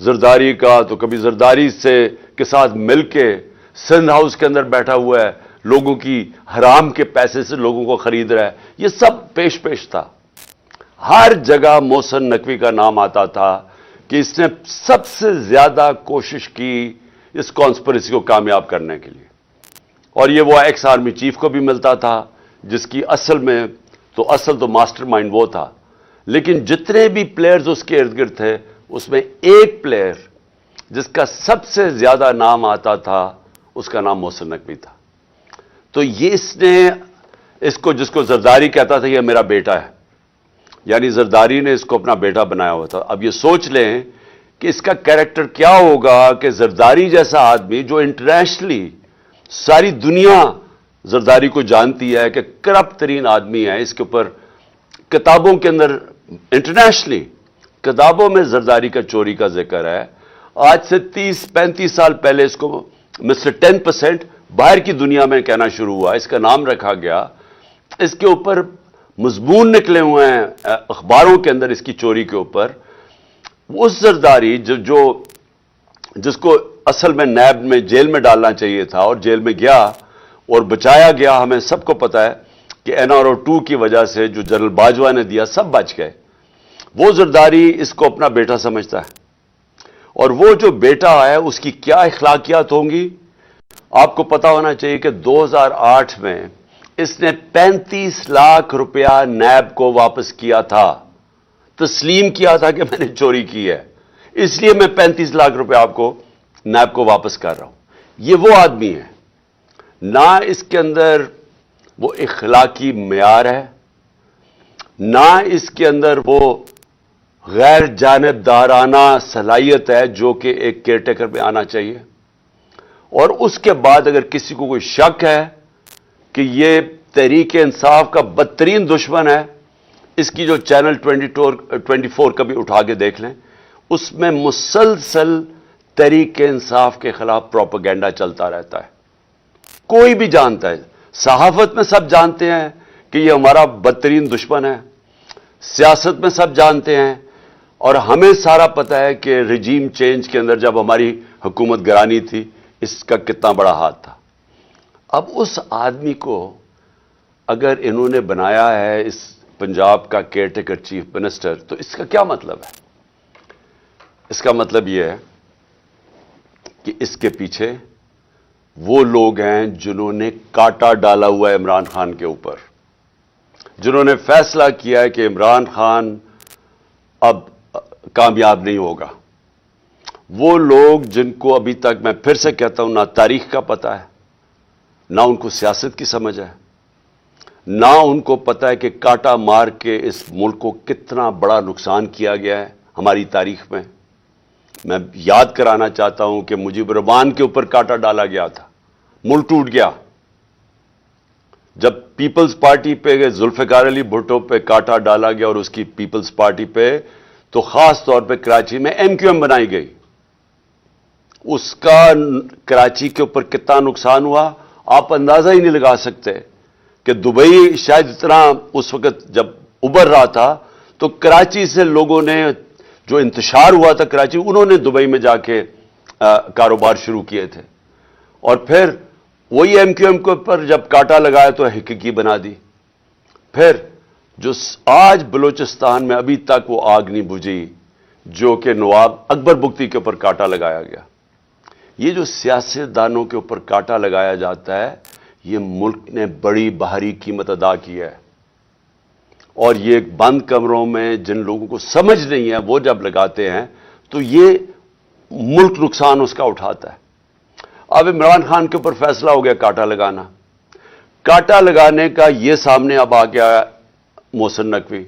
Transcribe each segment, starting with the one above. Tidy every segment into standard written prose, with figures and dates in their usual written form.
زرداری کا تو کبھی زرداری کے ساتھ مل کے سندھ ہاؤس کے اندر بیٹھا ہوا ہے، لوگوں کی حرام کے پیسے سے لوگوں کو خرید رہا ہے. یہ سب پیش تھا. ہر جگہ محسن نقوی کا نام آتا تھا کہ اس نے سب سے زیادہ کوشش کی اس کانسپریسی کو کامیاب کرنے کے لیے. اور یہ وہ ایکس آرمی چیف کو بھی ملتا تھا جس کی اصل تو ماسٹر مائنڈ وہ تھا. لیکن جتنے بھی پلیئرز اس کے ارد گرد تھے اس میں ایک پلیئر جس کا سب سے زیادہ نام آتا تھا اس کا نام محسن نقوی تھا. تو یہ جس کو زرداری کہتا تھا یہ میرا بیٹا ہے، یعنی زرداری نے اس کو اپنا بیٹا بنایا ہوا تھا. اب یہ سوچ لیں کہ اس کا کیریکٹر کیا ہوگا کہ زرداری جیسا آدمی جو انٹرنیشنلی ساری دنیا زرداری کو جانتی ہے کہ کرپٹ ترین آدمی ہے، اس کے اوپر کتابوں کے اندر انٹرنیشنلی کتابوں میں زرداری کا چوری کا ذکر ہے. آج سے 30-35 سال پہلے اس کو مسٹر 10% باہر کی دنیا میں کہنا شروع ہوا، اس کا نام رکھا گیا. اس کے اوپر مضمون نکلے ہوئے ہیں اخباروں کے اندر اس کی چوری کے اوپر. اس زرداری جس کو اصل میں نیب میں جیل میں ڈالنا چاہیے تھا اور جیل میں گیا اور بچایا گیا، ہمیں سب کو پتا ہے کہ NRO2 کی وجہ سے جو جنرل باجوہ نے دیا سب بچ گئے. وہ زرداری اس کو اپنا بیٹا سمجھتا ہے، اور وہ جو بیٹا ہے اس کی کیا اخلاقیات ہوں گی آپ کو پتا ہونا چاہیے کہ 2008 میں اس نے 35 لاکھ روپیہ نیب کو واپس کیا تھا، تسلیم کیا تھا کہ میں نے چوری کی ہے، اس لیے میں 35 لاکھ روپیہ آپ کو نیب کو واپس کر رہا ہوں. یہ وہ آدمی ہے، نہ اس کے اندر وہ اخلاقی معیار ہے، نہ اس کے اندر وہ غیر جانبدارانہ صلاحیت ہے جو کہ ایک کیئر ٹیکر پہ آنا چاہیے. اور اس کے بعد اگر کسی کو کوئی شک ہے کہ یہ تحریک انصاف کا بدترین دشمن ہے، اس کی جو چینل 24 کا بھی اٹھا کے دیکھ لیں، اس میں مسلسل تحریک انصاف کے خلاف پروپیگنڈا چلتا رہتا ہے. کوئی بھی جانتا ہے، صحافت میں سب جانتے ہیں کہ یہ ہمارا بدترین دشمن ہے، سیاست میں سب جانتے ہیں، اور ہمیں سارا پتا ہے کہ رجیم چینج کے اندر جب ہماری حکومت گرانی تھی اس کا کتنا بڑا ہاتھ تھا. اب اس آدمی کو اگر انہوں نے بنایا ہے اس پنجاب کا کیئر ٹیکر چیف منسٹر، تو اس کا کیا مطلب ہے؟ اس کا مطلب یہ ہے کہ اس کے پیچھے وہ لوگ ہیں جنہوں نے کاٹا ڈالا ہوا ہے عمران خان کے اوپر، جنہوں نے فیصلہ کیا ہے کہ عمران خان اب کامیاب نہیں ہوگا. وہ لوگ جن کو ابھی تک میں پھر سے کہتا ہوں نہ تاریخ کا پتہ ہے، نہ ان کو سیاست کی سمجھ ہے، نہ ان کو پتہ ہے کہ کاٹا مار کے اس ملک کو کتنا بڑا نقصان کیا گیا ہے ہماری تاریخ میں. میں یاد کرانا چاہتا ہوں کہ مجیب الرحمان کے اوپر کاٹا ڈالا گیا تھا، ملک ٹوٹ گیا. جب پیپلز پارٹی پہ ذوالفقار علی بھٹو پہ کاٹا ڈالا گیا اور اس کی پیپلز پارٹی پہ، تو خاص طور پہ کراچی میں MQM بنائی گئی. اس کا کراچی کے اوپر کتنا نقصان ہوا آپ اندازہ ہی نہیں لگا سکتے. کہ دبئی شاید اتنا اس وقت جب ابھر رہا تھا تو کراچی سے لوگوں نے جو انتشار ہوا تھا کراچی، انہوں نے دبئی میں جا کے کاروبار شروع کیے تھے. اور پھر وہی MQM کے اوپر جب کاٹا لگایا تو حقیقی بنا دی. پھر جو آج بلوچستان میں ابھی تک وہ آگ نہیں بجھی جو کہ نواب اکبر بگٹی کے اوپر کاٹا لگایا گیا. یہ جو سیاستدانوں کے اوپر کاٹا لگایا جاتا ہے، یہ ملک نے بڑی بھاری قیمت ادا کی ہے. اور یہ بند کمروں میں جن لوگوں کو سمجھ نہیں ہے وہ جب لگاتے ہیں تو یہ ملک نقصان اس کا اٹھاتا ہے. اب عمران خان کے اوپر فیصلہ ہو گیا کاٹا لگانا. کاٹا لگانے کا یہ سامنے اب آ گیا محسن نقوی.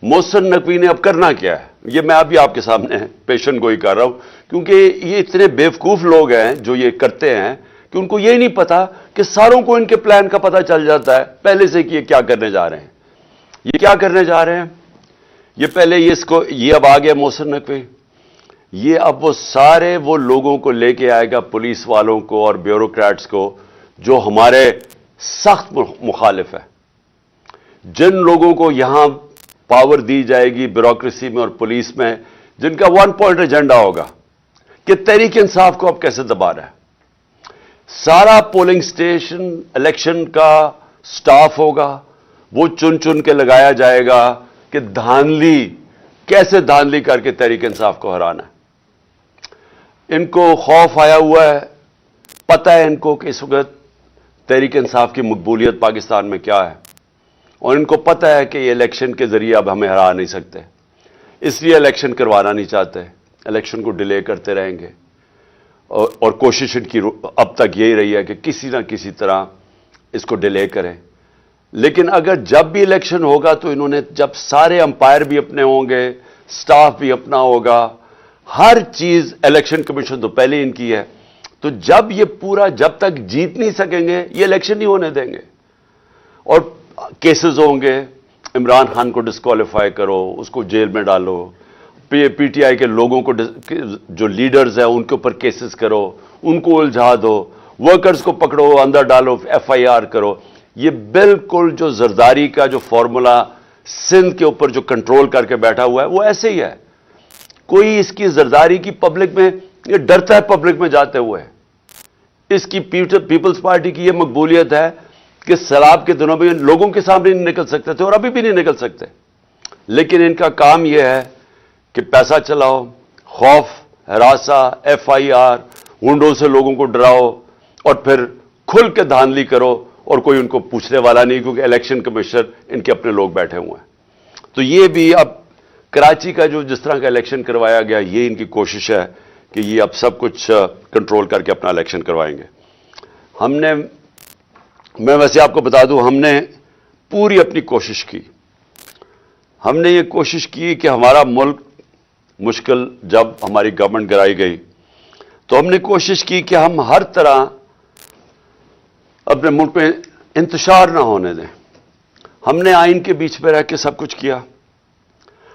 محسن نقوی نے اب کرنا کیا ہے، یہ میں ابھی آپ کے سامنے پیشن گوئی کر رہا ہوں، کیونکہ یہ اتنے بیوقوف لوگ ہیں جو یہ کرتے ہیں کہ ان کو یہ نہیں پتا کہ ساروں کو ان کے پلان کا پتہ چل جاتا ہے پہلے سے کہ یہ کیا کرنے جا رہے ہیں. یہ کیا کرنے جا رہے ہیں، یہ پہلے یہ اب آ گیا محسن نقوی. یہ اب وہ سارے وہ لوگوں کو لے کے آئے گا، پولیس والوں کو اور بیوروکریٹس کو جو ہمارے سخت مخالف ہے. جن لوگوں کو یہاں پاور دی جائے گی بیوروکریسی میں اور پولیس میں جن کا 1 پوائنٹ ایجنڈا ہوگا کہ تحریک انصاف کو اب کیسے دبا رہا ہے. سارا پولنگ اسٹیشن الیکشن کا سٹاف ہوگا, وہ چن چن کے لگایا جائے گا کہ دھاندلی کیسے دھاندلی کر کے تحریک انصاف کو ہرانا ہے. ان کو خوف آیا ہوا ہے, پتہ ہے ان کو کہ اس وقت تحریک انصاف کی مقبولیت پاکستان میں کیا ہے, اور ان کو پتہ ہے کہ یہ الیکشن کے ذریعے اب ہمیں ہرا نہیں سکتے, اس لیے الیکشن کروانا نہیں چاہتے, الیکشن کو ڈیلے کرتے رہیں گے. اور کوشش ان کی اب تک یہی رہی ہے کہ کسی نہ کسی طرح اس کو ڈیلے کریں. لیکن اگر جب بھی الیکشن ہوگا تو انہوں نے, جب سارے امپائر بھی اپنے ہوں گے, سٹاف بھی اپنا ہوگا, ہر چیز الیکشن کمیشن تو پہلے ان کی ہے, تو جب یہ پورا جب تک جیت نہیں سکیں گے یہ الیکشن نہیں ہونے دیں گے. اور کیسز ہوں گے, عمران خان کو ڈسکوالیفائی کرو, اس کو جیل میں ڈالو, پی ٹی آئی کے لوگوں کو جو لیڈرز ہیں ان کے اوپر کیسز کرو, ان کو الجھا دو, ورکرز کو پکڑو اندر ڈالو, ایف آئی آر کرو. یہ بالکل جو زرداری کا جو فارمولا سندھ کے اوپر جو کنٹرول کر کے بیٹھا ہوا ہے وہ ایسے ہی ہے. کوئی اس کی زرداری کی پبلک میں, یہ ڈرتا ہے پبلک میں جاتے ہوئے. اس کی پیپلز پارٹی کی یہ مقبولیت ہے کہ سیلاب کے دنوں میں لوگوں کے سامنے نہیں نکل سکتے تھے اور ابھی بھی نہیں نکل سکتے, لیکن ان کا کام یہ ہے کہ پیسہ چلاؤ, خوف, ہراساں, ایف آئی آر, ونڈو سے لوگوں کو ڈراؤ, اور پھر کھل کے دھاندلی کرو, اور کوئی ان کو پوچھنے والا نہیں کیونکہ الیکشن کمیشنر ان کے اپنے لوگ بیٹھے ہوئے ہیں. تو یہ بھی اب کراچی کا جو جس طرح کا الیکشن کروایا گیا, یہ ان کی کوشش ہے کہ یہ اب سب کچھ کنٹرول کر کے اپنا الیکشن کروائیں گے. میں ویسے آپ کو بتا دوں, ہم نے پوری اپنی کوشش کی. ہم نے یہ کوشش کی کہ ہمارا ملک مشکل جب ہماری گورنمنٹ گرائی گئی تو ہم نے کوشش کی کہ ہم ہر طرح اپنے ملک میں انتشار نہ ہونے دیں. ہم نے آئین کے بیچ میں رہ کے سب کچھ کیا.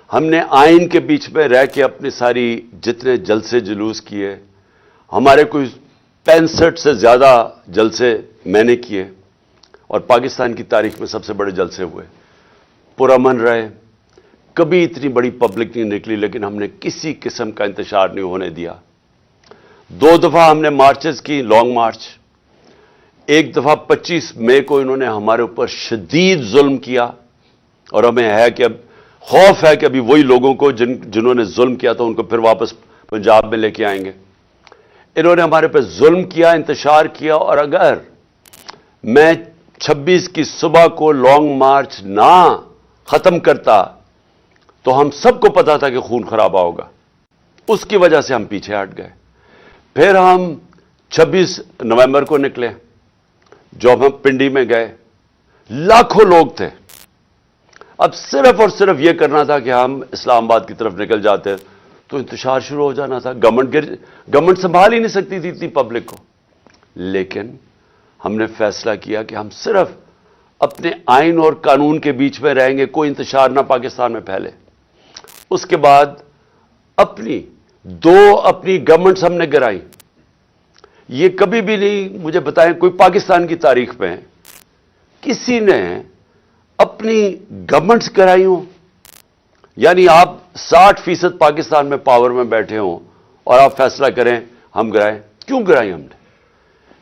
ہم نے آئین کے بیچ میں رہ کے اپنی ساری جتنے جلسے جلوس کیے, ہمارے کوئی 65 سے زیادہ جلسے میں نے کیے, اور پاکستان کی تاریخ میں سب سے بڑے جلسے ہوئے, پرامن رہے, کبھی اتنی بڑی پبلک نہیں نکلی, لیکن ہم نے کسی قسم کا انتشار نہیں ہونے دیا. 2 دفعہ ہم نے مارچز کی, لانگ مارچ. ایک دفعہ 25 مئی کو انہوں نے ہمارے اوپر شدید ظلم کیا, اور ہمیں ہے کہ اب خوف ہے کہ ابھی وہی لوگوں کو جنہوں نے ظلم کیا تھا ان کو پھر واپس پنجاب میں لے کے آئیں گے. انہوں نے ہمارے پہ ظلم کیا, انتشار کیا, اور اگر میں 26 کی صبح کو لانگ مارچ نہ ختم کرتا تو ہم سب کو پتا تھا کہ خون خرابہ ہوگا. اس کی وجہ سے ہم پیچھے ہٹ گئے. پھر ہم 26 نومبر کو نکلے, جب ہم پنڈی میں گئے, لاکھوں لوگ تھے. اب صرف اور صرف یہ کرنا تھا کہ ہم اسلام آباد کی طرف نکل جاتے تو انتشار شروع ہو جانا تھا. گورنمنٹ سنبھال ہی نہیں سکتی تھی اتنی پبلک کو. لیکن ہم نے فیصلہ کیا کہ ہم صرف اپنے آئین اور قانون کے بیچ میں رہیں گے, کوئی انتشار نہ پاکستان میں پھیلے. اس کے بعد اپنی گورنمنٹس ہم نے گرائی. یہ کبھی بھی نہیں, مجھے بتائیں کوئی پاکستان کی تاریخ میں کسی نے اپنی گورنمنٹس کرائی ہوں؟ یعنی آپ 60% پاکستان میں پاور میں بیٹھے ہوں اور آپ فیصلہ کریں ہم گرائیں. کیوں گرائی ہم نے؟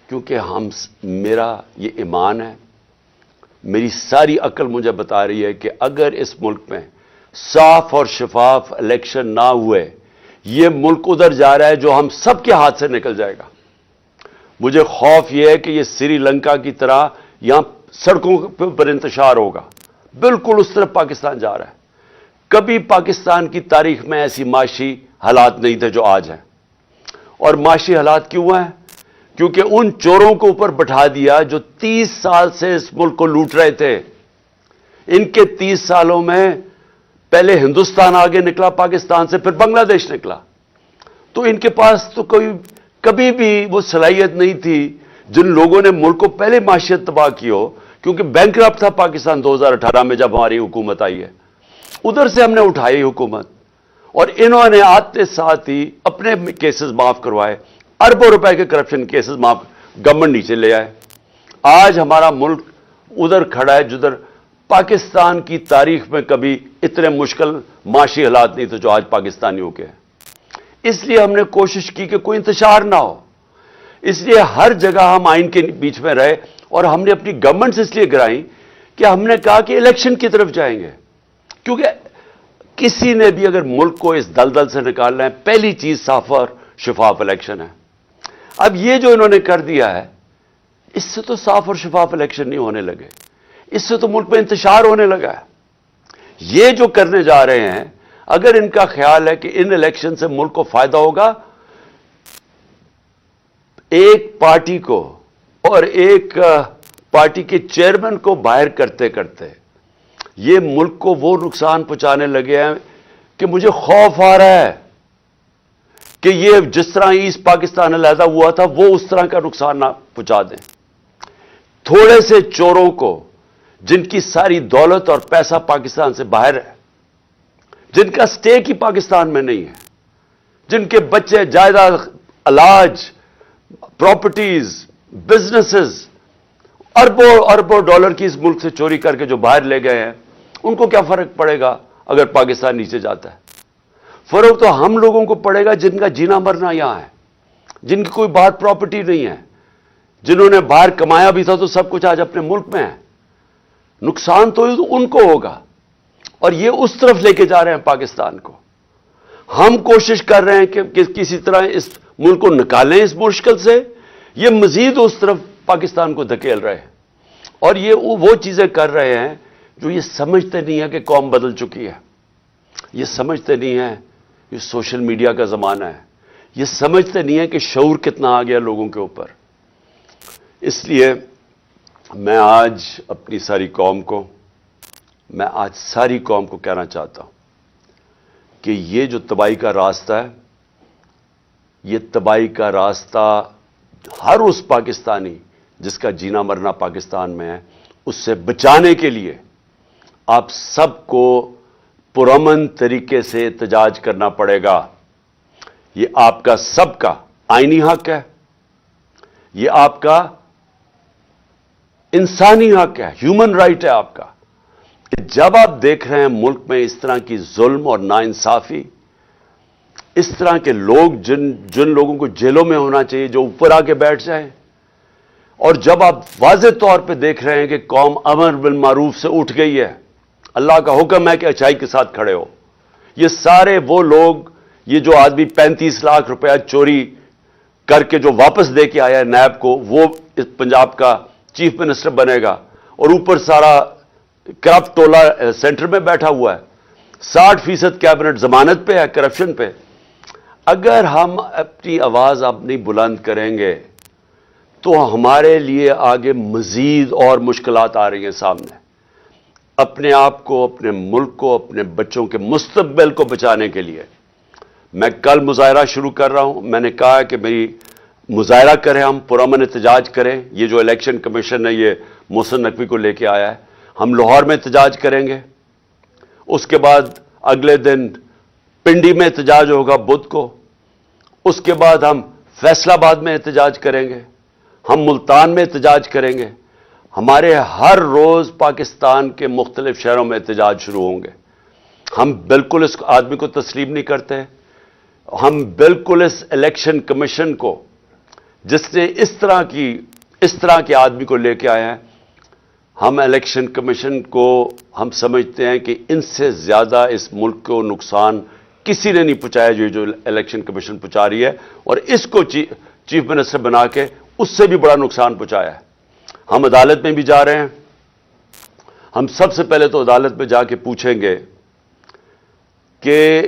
کیونکہ میرا یہ ایمان ہے, میری ساری عقل مجھے بتا رہی ہے کہ اگر اس ملک میں صاف اور شفاف الیکشن نہ ہوئے, یہ ملک ادھر جا رہا ہے جو ہم سب کے ہاتھ سے نکل جائے گا. مجھے خوف یہ ہے کہ یہ سری لنکا کی طرح یہاں سڑکوں پر انتشار ہوگا. بالکل اس طرف پاکستان جا رہا ہے. کبھی پاکستان کی تاریخ میں ایسی معاشی حالات نہیں تھے جو آج ہیں. اور معاشی حالات کیوں ہیں؟ کیونکہ ان چوروں کو اوپر بٹھا دیا جو 30 سال سے اس ملک کو لوٹ رہے تھے. ان کے 30 سالوں میں پہلے ہندوستان آگے نکلا پاکستان سے, پھر بنگلہ دیش نکلا. تو ان کے پاس تو کبھی بھی وہ صلاحیت نہیں تھی جن لوگوں نے ملک کو پہلے معیشت تباہ کی ہو, کیونکہ بینکرپٹ تھا پاکستان 2018 میں جب ہماری حکومت آئی ہے. ادھر سے ہم نے اٹھائی حکومت, اور انہوں نے آتے ساتھ ہی اپنے کیسز معاف کروائے. اربوں روپے کے کرپشن کیسز معاف گورنمنٹ نیچے لے آئے. آج ہمارا ملک ادھر کھڑا ہے جدھر پاکستان کی تاریخ میں کبھی اتنے مشکل معاشی حالات نہیں تھے جو آج پاکستانیوں کے ہیں. اس لیے ہم نے کوشش کی کہ کوئی انتشار نہ ہو. اس لیے ہر جگہ ہم آئین کے بیچ میں رہے, اور ہم نے اپنی گورنمنٹ سے اس لیے گرائیں کہ ہم نے کہا کہ الیکشن کی طرف جائیں گے, کیونکہ کسی نے بھی اگر ملک کو اس دلدل سے نکالنا ہے, پہلی چیز صاف اور شفاف الیکشن ہے. اب یہ جو انہوں نے کر دیا ہے, اس سے تو صاف اور شفاف الیکشن نہیں ہونے لگے, اس سے تو ملک میں انتشار ہونے لگا ہے. یہ جو کرنے جا رہے ہیں, اگر ان کا خیال ہے کہ ان الیکشن سے ملک کو فائدہ ہوگا, ایک پارٹی کو اور ایک پارٹی کے چیئرمین کو باہر کرتے کرتے یہ ملک کو وہ نقصان پہنچانے لگے ہیں کہ مجھے خوف آ رہا ہے کہ یہ جس طرح ایسٹ پاکستان علیحدہ ہوا تھا وہ اس طرح کا نقصان نہ پہنچا دیں. تھوڑے سے چوروں کو جن کی ساری دولت اور پیسہ پاکستان سے باہر ہے, جن کا سٹیک ہی پاکستان میں نہیں ہے, جن کے بچے جائیداد, علاج, پراپرٹیز, بزنسز اربوں اربوں ڈالر کی اس ملک سے چوری کر کے جو باہر لے گئے ہیں, ان کو کیا فرق پڑے گا اگر پاکستان نیچے جاتا ہے؟ فرق تو ہم لوگوں کو پڑے گا جن کا جینا مرنا یہاں ہے, جن کی کوئی بات پراپرٹی نہیں ہے, جنہوں نے باہر کمایا بھی تھا تو سب کچھ آج اپنے ملک میں ہے. نقصان تو ان کو ہوگا, اور یہ اس طرف لے کے جا رہے ہیں پاکستان کو. ہم کوشش کر رہے ہیں کہ کسی طرح اس ملک کو نکالیں اس مشکل سے, یہ مزید اس طرف پاکستان کو دھکیل رہے ہیں. اور یہ وہ چیزیں کر رہے ہیں جو یہ سمجھتے نہیں ہے کہ قوم بدل چکی ہے, یہ سمجھتے نہیں ہیں یہ سوشل میڈیا کا زمانہ ہے, یہ سمجھتے نہیں ہیں کہ شعور کتنا آ گیا لوگوں کے اوپر. اس لیے میں آج اپنی ساری قوم کو کہنا چاہتا ہوں کہ یہ جو تباہی کا راستہ ہے, یہ تباہی کا راستہ ہر اس پاکستانی جس کا جینا مرنا پاکستان میں ہے, اس سے بچانے کے لیے آپ سب کو پرامن طریقے سے احتجاج کرنا پڑے گا. یہ آپ کا سب کا آئینی حق ہے, یہ آپ کا انسانی حق ہے, ہیومن رائٹ ہے آپ کا, کہ جب آپ دیکھ رہے ہیں ملک میں اس طرح کی ظلم اور ناانصافی, اس طرح کے لوگ جن لوگوں کو جیلوں میں ہونا چاہیے جو اوپر آ کے بیٹھ جائیں, اور جب آپ واضح طور پہ دیکھ رہے ہیں کہ قوم امر بالمعروف سے اٹھ گئی ہے, اللہ کا حکم ہے کہ اچھائی کے ساتھ کھڑے ہو. یہ سارے وہ لوگ, یہ جو آدمی 35 لاکھ روپیہ چوری کر کے جو واپس دے کے آیا ہے نیب کو, وہ پنجاب کا چیف منسٹر بنے گا, اور اوپر سارا کرپٹ ٹولہ سینٹر میں بیٹھا ہوا ہے, 60% کیبنٹ ضمانت پہ ہے کرپشن پہ. اگر ہم اپنی آواز اب نہیں بلند کریں گے تو ہمارے لیے آگے مزید اور مشکلات آ رہی ہیں سامنے. اپنے آپ کو, اپنے ملک کو, اپنے بچوں کے مستقبل کو بچانے کے لیے میں کل مظاہرہ شروع کر رہا ہوں. میں نے کہا کہ میری مظاہرہ کریں, ہم پرامن احتجاج کریں. یہ جو الیکشن کمیشن ہے یہ محسن نقوی کو لے کے آیا ہے, ہم لاہور میں احتجاج کریں گے. اس کے بعد اگلے دن پنڈی میں احتجاج ہوگا بدھ کو. اس کے بعد ہم فیصلہ آباد میں احتجاج کریں گے, ہم ملتان میں احتجاج کریں گے. ہمارے ہر روز پاکستان کے مختلف شہروں میں احتجاج شروع ہوں گے. ہم بالکل اس آدمی کو تسلیم نہیں کرتے. ہم بالکل اس الیکشن کمیشن کو, جس نے اس طرح کے آدمی کو لے کے آئے ہیں, ہم الیکشن کمیشن کو ہم سمجھتے ہیں کہ ان سے زیادہ اس ملک کو نقصان کسی نے نہیں پہنچایا جو الیکشن کمیشن پہنچا رہی ہے, اور اس کو چیف منسٹر بنا کے اس سے بھی بڑا نقصان پہنچایا ہے. ہم عدالت میں بھی جا رہے ہیں. ہم سب سے پہلے تو عدالت میں جا کے پوچھیں گے کہ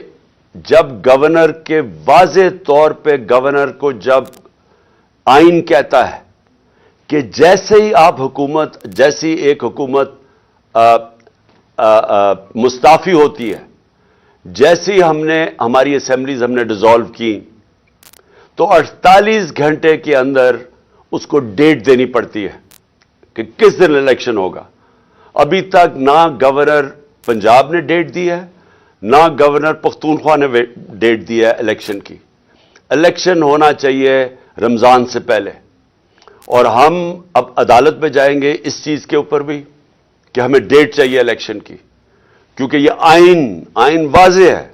جب گورنر کے واضح طور پہ گورنر کو جب آئین کہتا ہے کہ جیسے ہی آپ جیسی ایک حکومت مستعفی ہوتی ہے, جیسے ہی ہماری اسمبلیز ہم نے ڈیزالو کی, تو 48 گھنٹے کے اندر اس کو ڈیٹ دینی پڑتی ہے کہ کس دن الیکشن ہوگا. ابھی تک نہ گورنر پنجاب نے ڈیٹ دی ہے, نہ گورنر پختونخوا نے ڈیٹ دی ہے الیکشن کی. الیکشن ہونا چاہیے رمضان سے پہلے, اور ہم اب عدالت میں جائیں گے اس چیز کے اوپر بھی کہ ہمیں ڈیٹ چاہیے الیکشن کی، کیونکہ یہ آئین واضح ہے،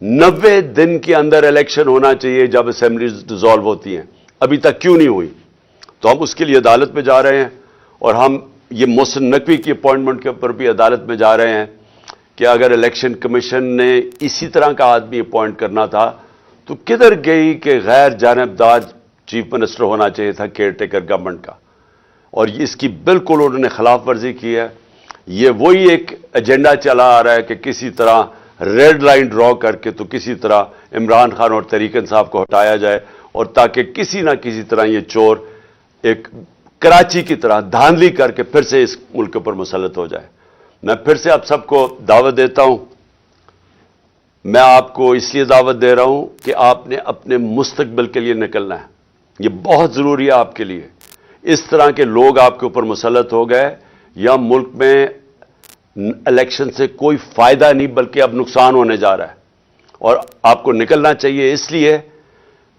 90 دن کے اندر الیکشن ہونا چاہیے جب اسمبلیز ڈیزالو ہوتی ہیں، ابھی تک کیوں نہیں ہوئی؟ تو ہم اس کے لیے عدالت میں جا رہے ہیں، اور ہم یہ محسن نقوی کی اپوائنٹمنٹ کے اوپر بھی عدالت میں جا رہے ہیں کہ اگر الیکشن کمیشن نے اسی طرح کا آدمی اپوائنٹ کرنا تھا تو کدھر گئی کہ غیر جانبدار چیف منسٹر ہونا چاہیے تھا کیئر ٹیکر گورنمنٹ کا، اور اس کی بالکل انہوں نے خلاف ورزی کی ہے۔ یہ وہی ایک ایجنڈا چلا آ رہا ہے کہ کسی طرح ریڈ لائن ڈرا کر کے تو کسی طرح عمران خان اور طریق انصاف کو ہٹایا جائے، اور تاکہ کسی نہ کسی طرح یہ چور ایک کراچی کی طرح دھاندلی کر کے پھر سے اس ملک پر مسلط ہو جائے۔ میں پھر سے آپ سب کو دعوت دیتا ہوں، میں آپ کو اس لیے دعوت دے رہا ہوں کہ آپ نے اپنے مستقبل کے لیے نکلنا ہے، یہ بہت ضروری ہے آپ کے لیے۔ اس طرح کے لوگ آپ کے اوپر مسلط ہو گئے، یا ملک میں الیکشن سے کوئی فائدہ نہیں بلکہ اب نقصان ہونے جا رہا ہے، اور آپ کو نکلنا چاہیے اس لیے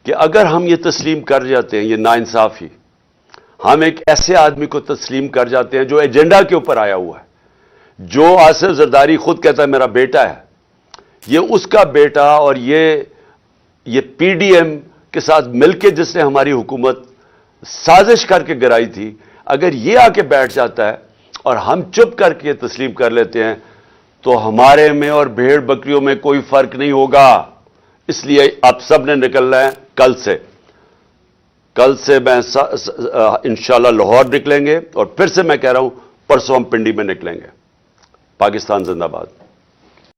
کہ اگر ہم یہ تسلیم کر جاتے ہیں، یہ ناانصافی، ہم ایک ایسے آدمی کو تسلیم کر جاتے ہیں جو ایجنڈا کے اوپر آیا ہوا ہے، جو آصف زرداری خود کہتا ہے میرا بیٹا ہے، یہ اس کا بیٹا، اور یہ پی ڈی ایم کے ساتھ مل کے جس نے ہماری حکومت سازش کر کے گرائی تھی، اگر یہ آ کے بیٹھ جاتا ہے اور ہم چپ کر کے تسلیم کر لیتے ہیں تو ہمارے میں اور بھیڑ بکریوں میں کوئی فرق نہیں ہوگا۔ اس لیے آپ سب نے نکلنا ہے کل سے میں انشاءاللہ لاہور نکلیں گے، اور پھر سے میں کہہ رہا ہوں پرسوں ہم پنڈی میں نکلیں گے۔ پاکستان زندہ باد۔